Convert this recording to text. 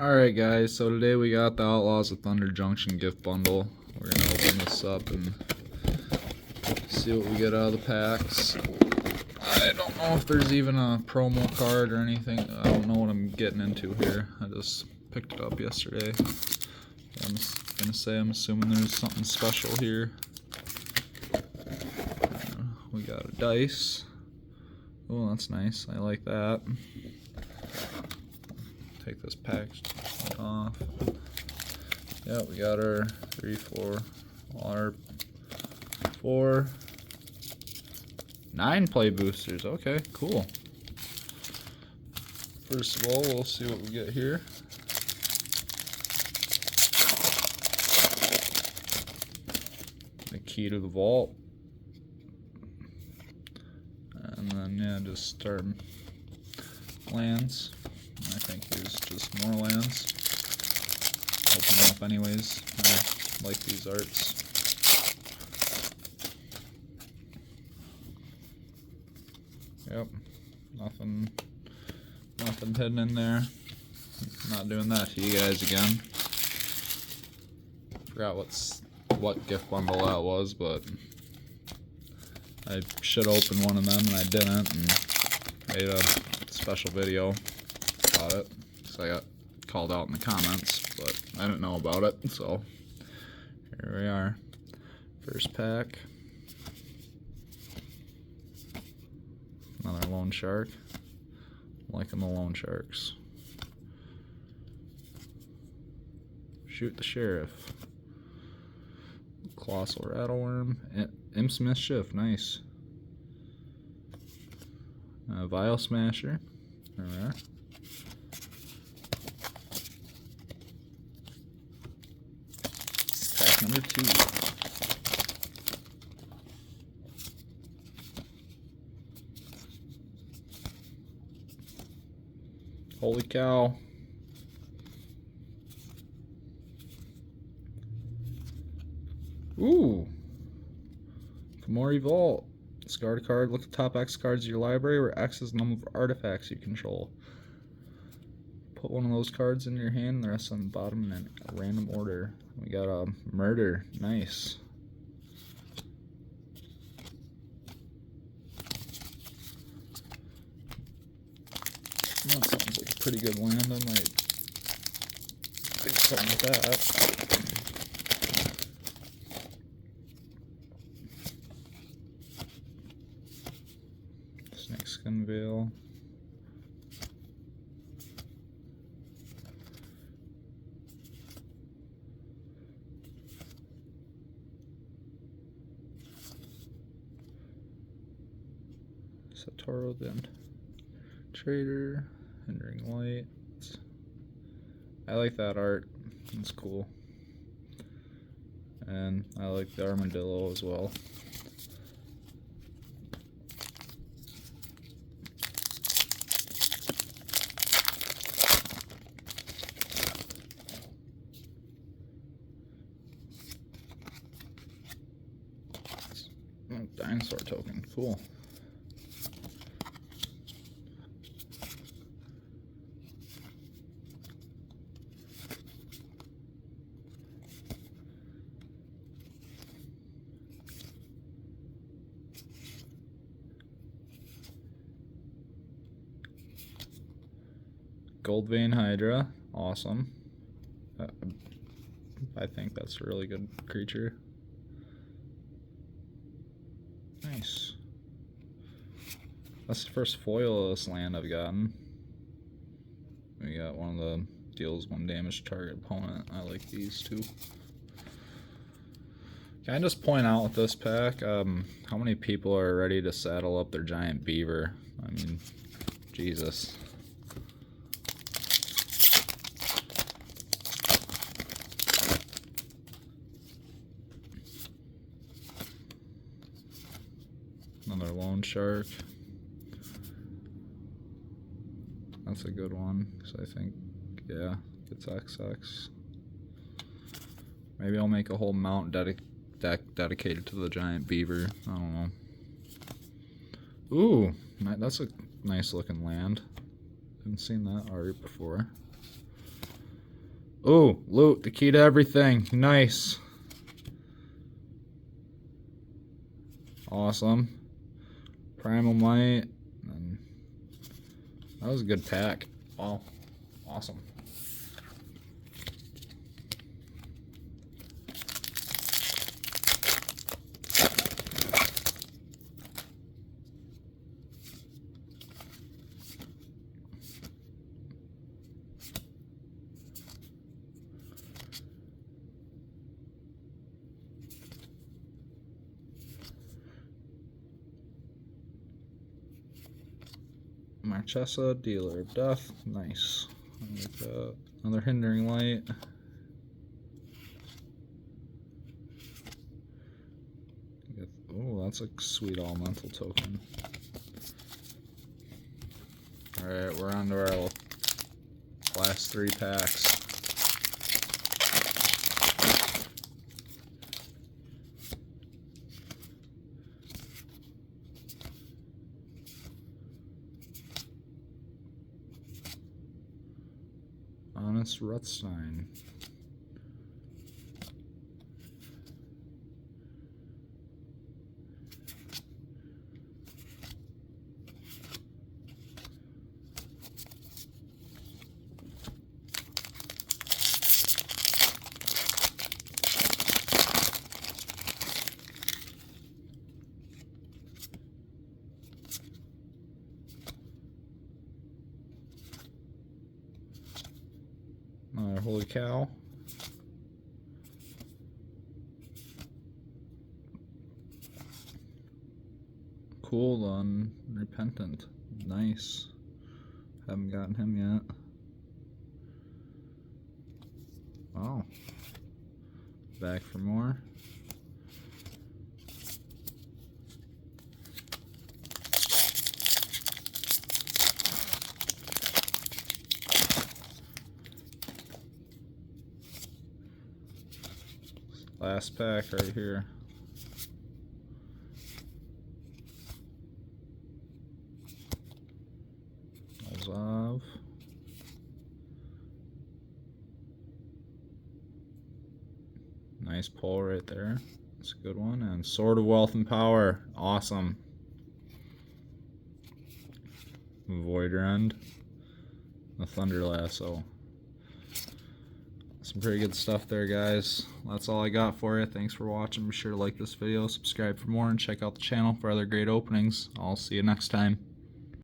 Alright guys, so today we got the Outlaws of Thunder Junction gift bundle. We're going to open this up and see what we get out of the packs. I don't know if there's even a promo card or anything. I don't know what I'm getting into here. I just picked it up yesterday. I'm going to say I'm assuming there's something special here. We got a dice. Oh, that's nice. I like that. Take this package off. Yeah, we got our 9 play boosters. Okay, cool. First of all, we'll see what we get here. The key to the vault. And then, yeah, just start lands. I think here's just more lands. Open them up anyways. I like these arts. Yep, nothing hidden in there. Not doing that to you guys again. Forgot what gift bundle that was, but I should open one of them and I didn't, and made a special video about it, so I got called out in the comments, but I didn't know about it, so here we are. First pack. Another loan shark. I'm liking the loan sharks. Shoot the sheriff. Colossal rattleworm. Imps mischief, nice. Vial smasher. There we are. Pack number 2. Holy cow. Ooh. Kamori Vault. Discard a card, look at the top X cards of your library, where X is the number of artifacts you control. Put one of those cards in your hand and the rest on the bottom in a random order. We got a murder. Nice. That sounds like a pretty good land. I might think something with that. Snakeskin Veil. Satoru then. Trader. Hindering Light. I like that art. It's cool. And I like the armadillo as well. Oh, dinosaur token. Cool. Gold Vein Hydra, awesome. I think that's a really good creature. Nice. That's the first foil of this land I've gotten. We got one of the deals 1 damage to target opponent. I like these too. Can I just point out with this pack, how many people are ready to saddle up their giant beaver? I mean, Jesus. Another loan shark. That's a good one, because I think, yeah, it's XX. Maybe I'll make a whole mount dedicated to the giant beaver. I don't know. Ooh, that's a nice looking land. Haven't seen that art before. Ooh, loot, the key to everything. Nice. Awesome. Primal Might. And that was a good pack. Wow. Awesome. Marchesa, Dealer of Death. Nice. Another Hindering Light. Oh, that's a sweet elemental token. Alright, we're on to our last 3 packs. Honest Ruthstein. Holy cow. Cool, Unrepentant. Nice. Haven't gotten him yet. Oh. Back for more. Last pack right here. Ozav. Nice pull right there. That's a good one. And Sword of Wealth and Power. Awesome. Void Rend. The Thunder Lasso. Some pretty good stuff there, guys. That's all I got for you. Thanks for watching. Be sure to like this video, subscribe for more, and check out the channel for other great openings. I'll see you next time.